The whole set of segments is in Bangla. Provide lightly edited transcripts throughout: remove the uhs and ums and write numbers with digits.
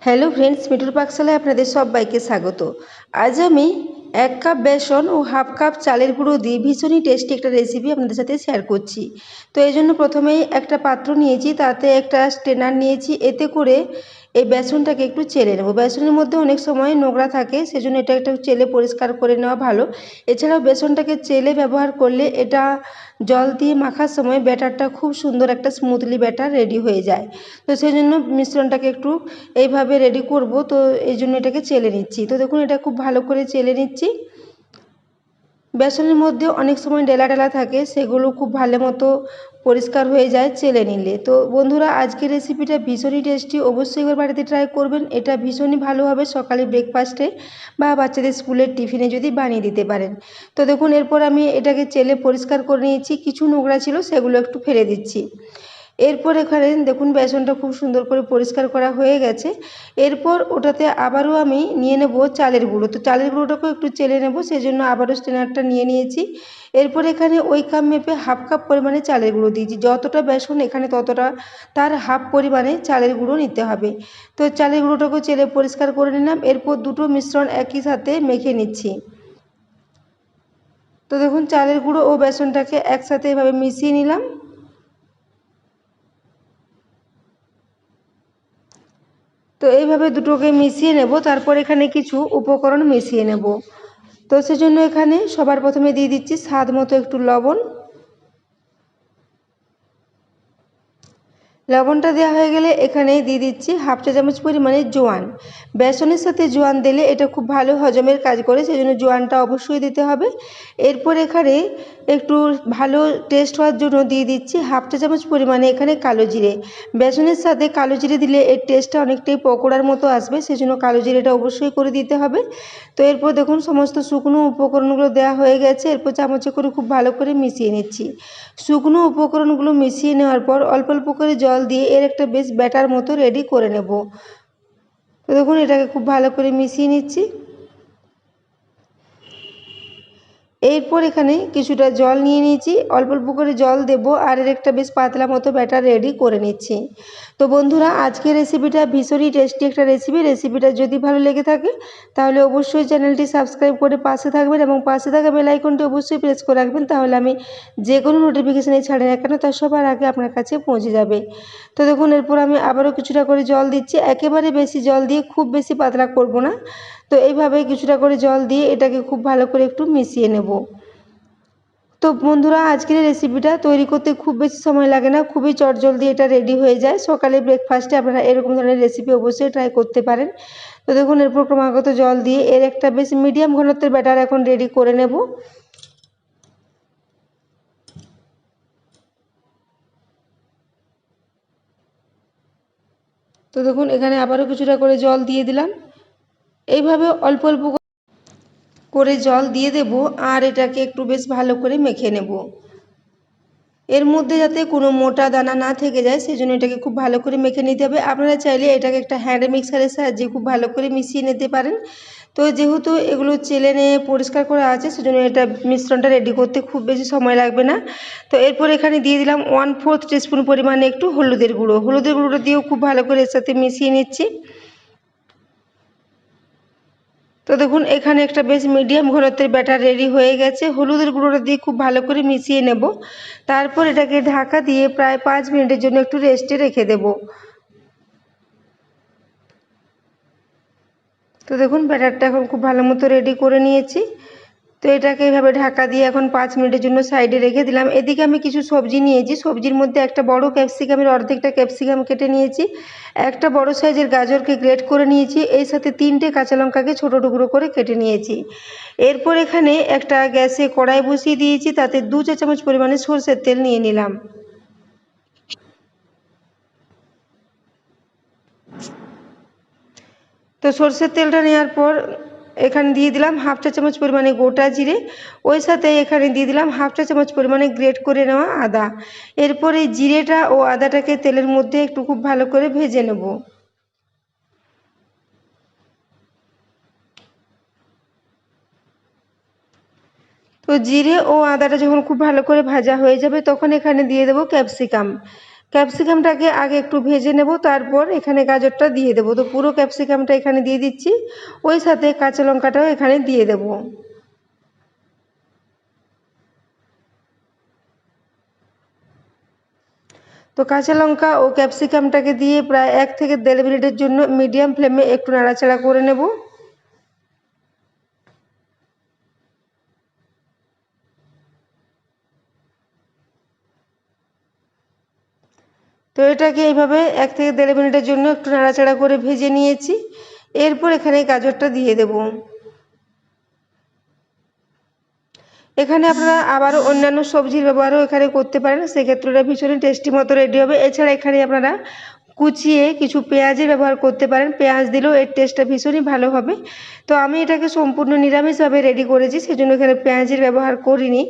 হ্যালো ফ্রেন্ডস, মিঠুর পাকশালায় আপনাদের সবাইকে স্বাগত। আজ আমি 1 কাপ বেসন ও হাফ কাপ চালের গুঁড়ো দিয়ে ভীষণই টেস্টি একটা রেসিপি আপনাদের সাথে শেয়ার করছি। তো এই জন্য প্রথমেই একটা পাত্র নিয়েছি, তাতে একটা স্ট্রেনার নিয়েছি। এতে করে এই বেসনটাকে একটু চেলে নেব। বেসনের মধ্যে অনেক সময় নোংরা থাকে, সেজন্য এটা একটু চেলে পরিষ্কার করে নেওয়া ভালো। এছাড়াও বেসনটাকে চেলে ব্যবহার করলে এটা জল দিয়ে মাখার সময় ব্যাটারটা খুব সুন্দর একটা স্মুথলি ব্যাটার রেডি হয়ে যায়। তো সেই জন্য মিশ্রণটাকে একটু এইভাবে রেডি করব। তো এই জন্য এটাকে চেলে নিচ্ছি। তো দেখুন, এটা খুব ভালো করে চেলে নিচ্ছি। বেসনের মধ্যে অনেক সময় ডেলা ডেলা থাকে, সেগুলো খুব ভালো মতো পরিষ্কার হয়ে যায় চেলে নিলে। তো বন্ধুরা, আজকের রেসিপিটা ভীষণই টেস্টি, অবশ্যই একবার বাড়িতে ট্রাই করবেন। এটা ভীষণই ভালো হবে সকালে ব্রেকফাস্টে বা বাচ্চাদের স্কুলের টিফিনে যদি বানিয়ে দিতে পারেন। তো দেখুন, এরপর আমি এটাকে চেলে পরিষ্কার করে নিয়েছি। কিছু নোংরা ছিল, সেগুলো একটু ফেলে দিচ্ছি। এরপর এখানে দেখুন, বেসনটা খুব সুন্দর করে পরিষ্কার করা হয়ে গেছে। এরপর ওটাতে আবারও আমি নিয়ে নেব চালের গুঁড়ো। তো চালের গুঁড়োটাকেও একটু চেলে নেব, সেই জন্য আবারও স্ট্রেনারটা নিয়ে নিয়েছি। এরপর এখানে ওই কাপ মেপে হাফ কাপ পরিমাণে চালের গুঁড়ো দিয়েছি। যতটা বেসন এখানে ততটা তার হাফ পরিমাণে চালের গুঁড়ো নিতে হবে। তো চালের গুঁড়োটাকেও চেলে পরিষ্কার করে নিলাম। এরপর দুটো মিশ্রণ একই সাথে মেখে নিচ্ছি। তো দেখুন, চালের গুঁড়ো ও বেসনটাকে একসাথে এভাবে মিশিয়ে নিলাম। তো এইভাবে দুটোকে মিশিয়ে নেব। তারপর এখানে কিছু উপকরণ মিশিয়ে নেব। তো সেজন্য এখানে সবার প্রথমে দিয়ে দিচ্ছি স্বাদ মতো একটু লবণ। লবণটা দেওয়া হয়ে গেলে এখানে দিয়ে দিচ্ছি হাফ চা চামচ পরিমাণে জোয়ান। বেসনের সাথে জোয়ান দিলে এটা খুব ভালো হজমের কাজ করে, সেজন্য জোয়ানটা অবশ্যই দিতে হবে। এরপর এখানে একটু ভালো টেস্ট হওয়ার জন্য দিয়ে দিচ্ছি হাফ চা চামচ পরিমাণে এখানে কালো জিরে। বেসনের সাথে কালো জিরে দিলে এর টেস্টটা অনেকটাই পকোড়ার মতো আসবে, সেজন্য কালো জিরেটা অবশ্যই করে দিতে হবে। তো এরপর দেখুন, সমস্ত শুকনো উপকরণগুলো দেওয়া হয়ে গেছে। এরপর চামচে করে খুব ভালো করে মিশিয়ে নিচ্ছি। শুকনো উপকরণগুলো মিশিয়ে নেওয়ার পর অল্প অল্প করে জল দিয়ে এর একটা বেশ ব্যাটার মতো রেডি করে নেব। তো দেখুন, এটাকে খুব ভালো করে মিশিয়ে নিচ্ছি। এরপর এখানে কিছুটা জল নিয়ে নিয়েছি, অল্প অল্প করে জল দেব আর এর একটা বেশ পাতলা মতো ব্যাটার রেডি করে নিচ্ছি। তো বন্ধুরা, আজকের রেসিপিটা ভীষণই টেস্টি একটা রেসিপিটা যদি ভালো লেগে থাকে তাহলে অবশ্যই চ্যানেলটি সাবস্ক্রাইব করে পাশে থাকবেন এবং পাশে থাকা বেল আইকনটি অবশ্যই প্রেস করে রাখবেন, তাহলে আমি যে কোনো নোটিফিকেশানে ছাড়ি না কেন তার সবার আগে আপনার কাছে পৌঁছে যাবে। তো দেখুন, এরপর আমি আবারও কিছুটা করে জল দিচ্ছি। একেবারে বেশি জল দিয়ে খুব বেশি পাতলা করব না। তো এইভাবে কিছুটা করে জল দিয়ে এটাকে খুব ভালো করে একটু মিশিয়ে নেব। তো বন্ধুরা, আজকের রেসিপিটা তৈরি করতে খুব বেশি সময় লাগে না, খুবই চটজলদি এটা রেডি হয়ে যায়। সকালে ব্রেকফাস্টে আপনারা এরকম ধরনের রেসিপি অবশ্যই ট্রাই করতে পারেন। তো দেখুন, এরপর ক্রমাগত জল দিয়ে এর একটা বেশ মিডিয়াম ঘনত্বের ব্যাটার এখন রেডি করে নেব। তো দেখুন, এখানে আবারও কিছুটা করে জল দিয়ে দিলাম। এইভাবে অল্প অল্প করে জল দিয়ে দেব আর এটাকে একটু বেশ ভালো করে মেখে নেব। এর মধ্যে যাতে কোনো মোটা দানা না থেকে যায়, সেজন্য এটাকে খুব ভালো করে মেখে নিতে হবে। আপনারা চাইলে এটাকে একটা হ্যান্ড মিক্সারের সাহায্যে খুব ভালো করে মিশিয়ে নিতে পারেন। তো যেহেতু এগুলো চেলে নিয়ে পরিষ্কার করা আছে, সেজন্য এটা মিশ্রণটা রেডি করতে খুব বেশি সময় লাগবে না। তো এরপর এখানে দিয়ে দিলাম 1/4 টিস্পুন পরিমাণে একটু হলুদের গুঁড়ো। হলুদের গুঁড়োটা দিয়েও খুব ভালো করে এর সাথে মিশিয়ে নিচ্ছি। তো দেখুন, এখানে একটা বেশ মিডিয়াম ঘনত্বের ব্যাটার রেডি হয়ে গেছে। হলুদের গুঁড়োটা দিয়ে খুব ভালো করে মিশিয়ে নেব। তারপর এটাকে ঢাকা দিয়ে প্রায় 5 মিনিটের জন্য একটু রেস্টে রেখে দেব। তো দেখুন, ব্যাটারটা এখন খুব ভালো মতো রেডি করে নিয়েছি। তো এটাকে এইভাবে ঢাকা দিয়ে এখন 5 মিনিটের জন্য সাইডে রেখে দিলাম। এদিকে আমি কিছু সবজি নিয়েছি। সবজির মধ্যে একটা বড় ক্যাপসিকামের অর্ধেকটা ক্যাপসিকাম কেটে নিয়েছি। একটা বড় সাইজের গাজরকে গ্রেট করে নিয়েছি। এর সাথে 3টে কাঁচা লঙ্কাকে ছোট টুকরো করে কেটে নিয়েছি। এরপর এখানে একটা গ্যাসে কড়াই বসিয়ে দিয়েছি, তাতে 2 চা চামচ পরিমাণে সরষের তেল নিয়ে নিলাম। তো সরষের তেলটা নেওয়ার পর এখানে দিয়ে দিলাম হাফ চা চামচ পরিমাণে গোটা জিরে। ওই সাথে এখানে দিয়ে দিলাম হাফ চা চামচ পরিমাণে গ্রেট করে নেওয়া আদা। এরপর এই জিরেটা ও আদাটাকে তেলের মধ্যে একটু খুব ভালো করে ভেজে নেব। তো জিরে ও আদাটা যখন খুব ভালো করে ভাজা হয়ে যাবে, তখন এখানে দিয়ে দেবো ক্যাপসিকাম। ক্যাপসিকামটাকে আগে একটু ভেজে নেব, তারপর এখানে গাজরটা দিয়ে দেবো। তো পুরো ক্যাপসিকামটা এখানে দিয়ে দিচ্ছি, ওই সাথে কাঁচা লঙ্কাটাও এখানে দিয়ে দেব। তো কাঁচা লঙ্কা ও ক্যাপসিকামটাকে দিয়ে প্রায় 1 থেকে 1.5 মিনিটের জন্য মিডিয়াম ফ্লেমে একটু নাড়াচাড়া করে নেব। তো এটাকে এইভাবে 1 থেকে 1.5 মিনিটের জন্য একটু নাড়াচাড়া করে ভেজে নিয়েছি। এরপর এখানে গাজরটা দিয়ে দেব। এখানে আপনারা আবারও অন্যান্য সবজির ব্যবহারও এখানে করতে পারেন, সেক্ষেত্রে এটা ভীষণই টেস্টি মতো রেডি হবে। এছাড়া এখানে আপনারা কুচিয়ে কিছু পেঁয়াজের ব্যবহার করতে পারেন, পেঁয়াজ দিলেও এর টেস্টটা ভীষণই ভালো হবে। তো আমি এটাকে সম্পূর্ণ নিরামিষভাবে রেডি করেছি, সেজন্য এখানে পেঁয়াজের ব্যবহার করিনি।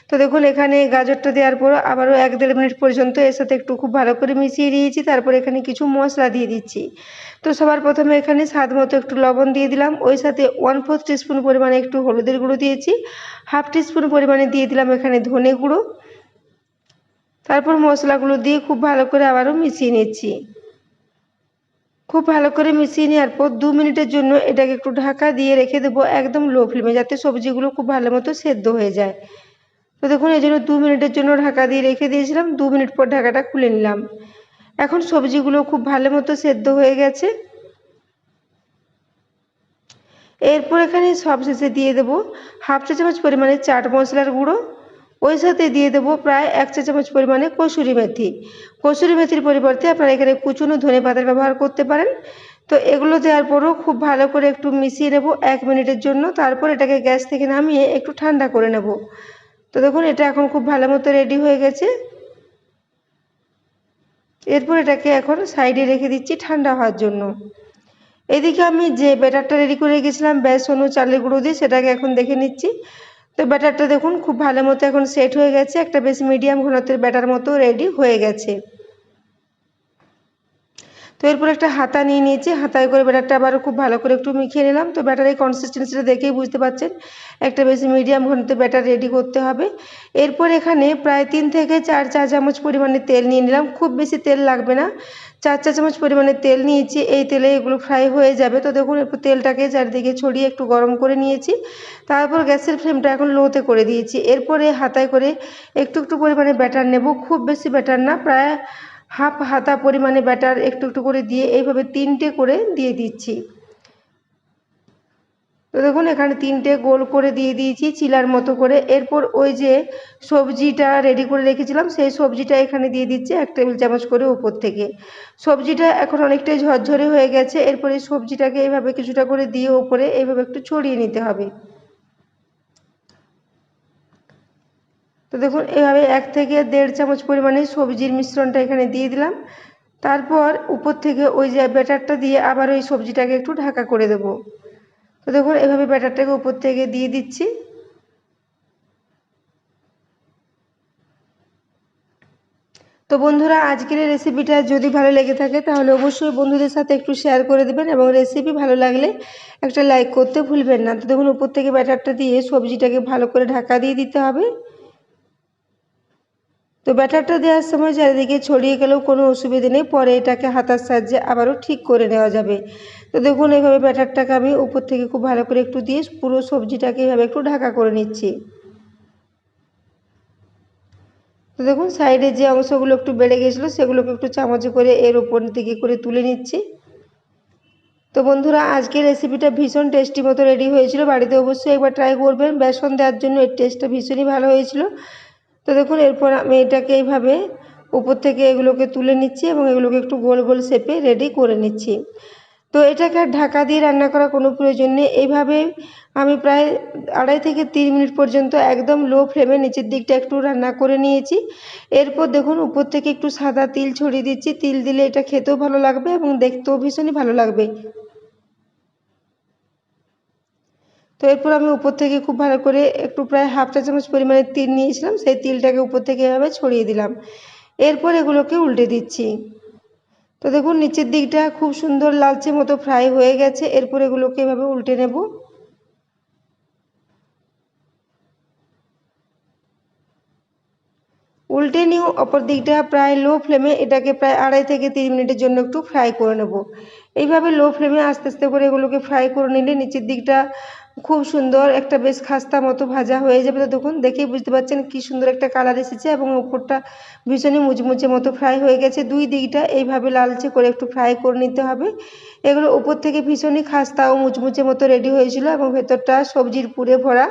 তো দেখুন এখানে গাজরটা দেওয়ার পর আবারও 1-1.5 মিনিট পর্যন্ত এর সাথে একটু খুব ভালো করে মিশিয়ে নিয়েছি। তারপর এখানে কিছু মশলা দিয়ে দিচ্ছি। তো সবার প্রথমে এখানে স্বাদ মতো একটু লবণ দিয়ে দিলাম, ওই সাথে 1/4 টিস্পুন পরিমাণে একটু হলুদের গুঁড়ো দিয়েছি, 1/2 টিস্পুন পরিমাণে দিয়ে দিলাম এখানে ধনে গুঁড়ো। তারপর মশলাগুলো দিয়ে খুব ভালো করে আবারও মিশিয়ে নিচ্ছি। খুব ভালো করে মিশিয়ে নেওয়ার পর 2 মিনিটের জন্য এটাকে একটু ঢাকা দিয়ে রেখে দেবো একদম লো ফ্লেমে, যাতে সবজিগুলো খুব ভালো মতো সেদ্ধ হয়ে যায়। তো দেখুন এই জন্য 2 মিনিটের জন্য ঢাকা দিয়ে রেখে দিয়েছিলাম। 2 মিনিট পর ঢাকাটা খুলে নিলাম। এখন সবজিগুলো খুব ভালো মতো সেদ্ধ হয়ে গেছে। এরপর এখানে সবশেষে দিয়ে দেবো 1/2 চা চামচ পরিমাণে চাট মশলার গুঁড়ো, ওই সাথে দিয়ে দেবো প্রায় 1 চা চামচ পরিমাণে কসুরি মেথি। কসুরি মেথির পরিবর্তে আপনারা এখানে কুচনো ধনে পাতার ব্যবহার করতে পারেন। তো এগুলো দেওয়ার পরও খুব ভালো করে একটু মিশিয়ে নেব 1 মিনিটের জন্য। তারপর এটাকে গ্যাস থেকে নামিয়ে একটু ঠান্ডা করে নেব। তো দেখুন এটা এখন খুব ভালো মতো রেডি হয়ে গেছে। এরপর এটাকে এখন সাইডে রেখে দিচ্ছি ঠান্ডা হওয়ার জন্য। এদিকে আমি যে ব্যাটারটা রেডি করে রেখেছিলাম বেসন ও চালের গুঁড়ো দিয়ে, সেটাকে এখন দেখে নিচ্ছি। তো ব্যাটারটা দেখুন খুব ভালো মতো এখন সেট হয়ে গেছে, একটা বেশ মিডিয়াম ঘনত্বের ব্যাটার মতো রেডি হয়ে গেছে। তো এরপর একটা হাতা নিয়ে নিয়েছি, হাতায় করে ব্যাটারটা আবারও খুব ভালো করে একটু মিশিয়ে নিলাম। তো ব্যাটারের কনসিস্টেন্সিটা দেখেই বুঝতে পারছেন একটা বেশি মিডিয়াম ঘনত্বের ব্যাটার রেডি করতে হবে। এরপর এখানে প্রায় 3 থেকে 4 চা চামচ পরিমাণে তেল নিয়ে নিলাম, খুব বেশি তেল লাগবে না, 4 চা চামচ পরিমাণে তেল নিয়েছি। এই তেলে এগুলো ফ্রাই হয়ে যাবে। তো দেখুন এরপর তেলটাকে চারিদিকে ছড়িয়ে একটু গরম করে নিয়েছি। তারপর গ্যাসের ফ্লেমটা এখন লোতে করে দিয়েছি। এরপরে হাতায় করে একটু একটু পরিমাণে ব্যাটার নেব, খুব বেশি ব্যাটার না, প্রায় হাফ হাতা পরিমাণে ব্যাটার একটু একটু করে দিয়ে এইভাবে 3টে করে দিয়ে দিচ্ছি। তো দেখুন এখানে 3টে গোল করে দিয়ে দিয়েছি চিলার মতো করে। এরপর ওই যে সবজিটা রেডি করে রেখেছিলাম সেই সবজিটা এখানে দিয়ে দিচ্ছি 1 টেবিল চামচ করে উপর থেকে। সবজিটা এখন অনেকটাই ঝরঝরে হয়ে গেছে। এরপর এই সবজিটাকে এইভাবে কিছুটা করে দিয়ে ওপরে এইভাবে একটু ছড়িয়ে নিতে হবে। তো দেখুন এভাবে 1 থেকে 1.5 চামচ পরিমাণে সবজির মিশ্রণটা এখানে দিয়ে দিলাম। তারপর উপর থেকে ওই যে ব্যাটারটা দিয়ে আবার ওই সবজিটাকে একটু ঢাকা করে দেব। তো দেখুন এভাবে ব্যাটারটাকে উপর থেকে দিয়ে দিচ্ছি। তো বন্ধুরা আজকের এই রেসিপিটা যদি ভালো লেগে থাকে তাহলে অবশ্যই বন্ধুদের সাথে একটু শেয়ার করে দেবেন, এবং রেসিপি ভালো লাগলে একটা লাইক করতে ভুলবেন না। তো দেখুন উপর থেকে ব্যাটারটা দিয়ে সবজিটাকে ভালো করে ঢাকা দিয়ে দিতে হবে। তো ব্যাটারটা দেওয়ার সময় চারিদিকে ছড়িয়ে গেলেও কোনো অসুবিধে নেই, পরে এটাকে হাতার সাহায্যে আবারও ঠিক করে নেওয়া যাবে। তো দেখুন এইভাবে ব্যাটারটাকে আমি উপর থেকে খুব ভালো করে একটু দিয়ে পুরো সবজিটাকে এইভাবে একটু ঢাকা করে নিচ্ছি। তো দেখুন সাইডে যে অংশগুলো একটু বেড়ে গেছিলো সেগুলোকে একটু চামচে করে এর উপর দিকে করে তুলে নিচ্ছি। তো বন্ধুরা আজকের রেসিপিটা ভীষণ টেস্টি মতো রেডি হয়েছিল, বাড়িতে অবশ্যই একবার ট্রাই করবেন। বেসন দেওয়ার জন্য এর টেস্টটা ভীষণই ভালো হয়েছিল। তো দেখুন এরপর আমি এটাকে এইভাবে উপর থেকে এগুলোকে তুলে নিচ্ছি এবং এগুলোকে একটু গোল গোল শেপে রেডি করে নিচ্ছি। তো এটাকে আর ঢাকা দিয়ে রান্না করার কোনো প্রয়োজন নেই। এইভাবে আমি প্রায় 2.5 থেকে 3 মিনিট পর্যন্ত একদম লো ফ্লেমে নিচের দিকটা একটু রান্না করে নিয়েছি। এরপর দেখুন উপর থেকে একটু সাদা তিল ছড়িয়ে দিচ্ছি। তিল দিলে এটা খেতেও ভালো লাগবে এবং দেখতেও ভীষণই ভালো লাগবে। তো এরপর আমি উপর থেকে খুব ভালো করে একটু প্রায় 1/2 চা চামচ পরিমাণে তিল নিয়েছিলাম, সেই তিলটাকে উপর থেকে এভাবে ছড়িয়ে দিলাম। এরপর এগুলোকে উল্টে দিচ্ছি। তো দেখুন নিচের দিকটা খুব সুন্দর লালচে মতো ফ্রাই হয়ে গেছে। এরপর এগুলোকে এভাবে উল্টে নেব। উল্টে নিয়ে অপর দিকটা প্রায় লো ফ্লেমে এটাকে প্রায় 2.5 থেকে 3 মিনিটের জন্য একটু ফ্রাই করে নেব। এইভাবে লো ফ্লেমে আস্তে আস্তে করে এগুলোকে ফ্রাই করে নিলে নিচের দিকটা খুব সুন্দর একটা বেশ খাস্তা মতো ভাজা হয়ে যাবে। তো দেখুন, দেখেই বুঝতে পারছেন কি সুন্দর একটা কালার এসেছে এবং উপরটা ভীষণই মুচমুচে মতো ফ্রাই হয়ে গেছে। দুই দিকটা এইভাবে লালচে করে একটু ফ্রাই করে নিতে হবে। এগুলো উপর থেকে ভীষণই খাস্তা ও মুচমুচে মতো রেডি হয়েছিল এবং ভেতরটা সবজির পুরে ভরা।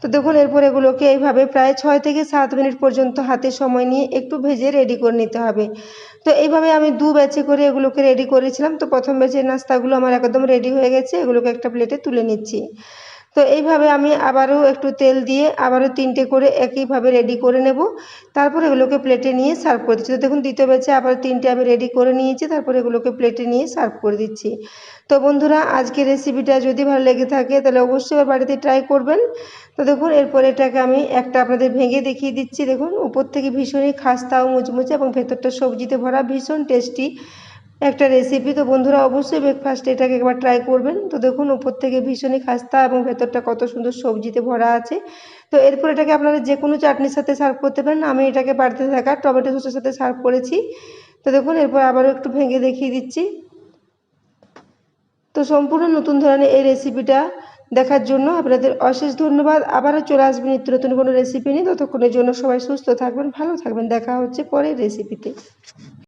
তো দেখুন, এরপর এগুলোকে এইভাবে প্রায় 6 থেকে 7 মিনিট পর্যন্ত হাতে সময় নিয়ে একটু ভেজে রেডি করে নিতে হবে। তো এইভাবে আমি 2 ব্যাচে করে এগুলোকে রেডি করেছিলাম। তো প্রথম ব্যাচের নাস্তাগুলো আমার একদম রেডি হয়ে গেছে, এগুলোকে একটা প্লেটে তুলে নিচ্ছি। তো এইভাবে আমি আবারও একটু তেল দিয়ে আবারও 3টে করে একইভাবে রেডি করে নেব। তারপর এগুলোকে প্লেটে নিয়ে সার্ভ করে দিচ্ছি। তো দেখুন, দ্বিতীয় ব্যাচে আবার 3টে আমি রেডি করে নিয়েছি, তারপর এগুলোকে প্লেটে নিয়ে সার্ভ করে দিচ্ছি। তো বন্ধুরা, আজকের রেসিপিটা যদি ভালো লেগে থাকে তাহলে অবশ্যই আমার বাড়িতে ট্রাই করবেন। তো দেখুন, এরপর এটাকে আমি একটা আপনাদের ভেঙে দেখিয়ে দিচ্ছি। দেখুন, উপর থেকে ভীষণই খাস্তা ও মুচমুচে এবং ভেতরটা সবজিতে ভরা ভীষণ টেস্টি একটা রেসিপি। তো বন্ধুরা, অবশ্যই ব্রেকফাস্টে এটাকে একবার ট্রাই করবেন। তো দেখুন, উপর থেকে ভীষণই খাস্তা এবং ভেতরটা কত সুন্দর সবজিতে ভরা আছে। তো এরপর এটাকে আপনারা যে কোনো চাটনির সাথে সার্ভ করতে পারেন। আমি এটাকে বাড়িতে থাকা টমেটো সসের সাথে সার্ভ করেছি। তো দেখুন, এরপর আবারও একটু ভেঙে দেখিয়ে দিচ্ছি। তো সম্পূর্ণ নতুন ধরনের এই রেসিপিটা দেখার জন্য আপনাদের অশেষ ধন্যবাদ। আবারও চলে আসবেন নিত্য নতুন কোনো রেসিপি নিয়ে। ততক্ষণের জন্য সবাই সুস্থ থাকবেন, ভালো থাকবেন। দেখা হচ্ছে পরের রেসিপিতে।